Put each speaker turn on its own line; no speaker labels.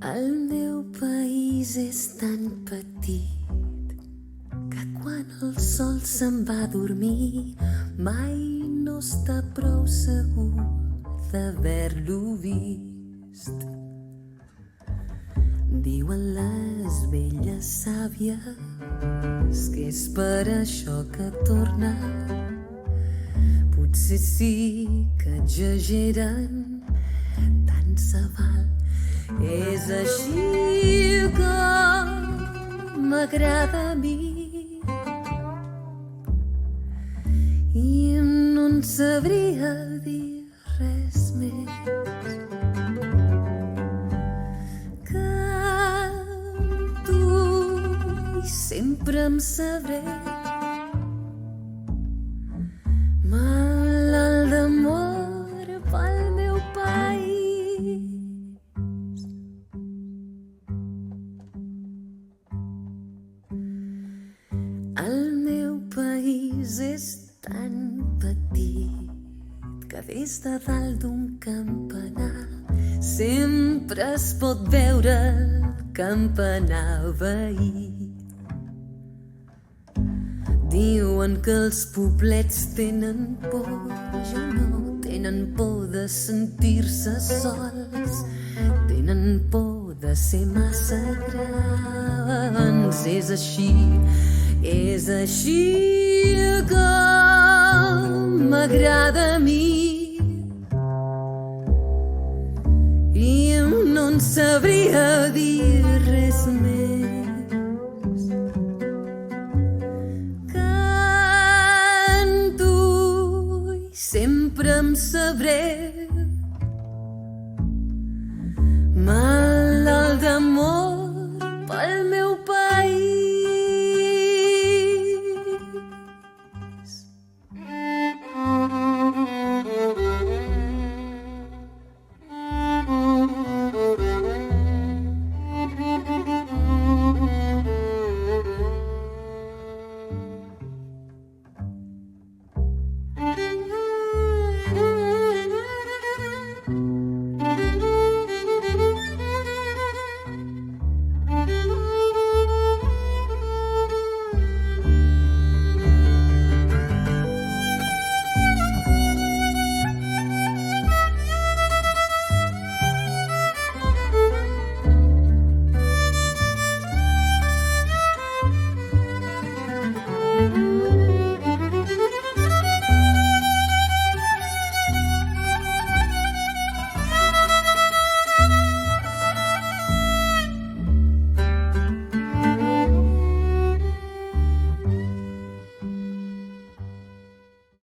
El meu país és tan petit que quan el sol se'n va a dormir mai no està prou segur d'haver-lo vist. Diuen les velles sàvies que és per això que torna. Potser sí que exageren, tant se val. És així com m'agrada a mi i no en sabria dir res més. Canto i sempre em sabré malalt d'amor pel meu país. El meu país és tan petit que des de dalt d'un campanar sempre es pot veure el campanar veí. Diuen que els poblets tenen por, jo no, tenen por de sentir-se sols, tenen por de ser massa grans. És així com m'agrada a mi i no en sabria dir res més. Canto i sempre em sabré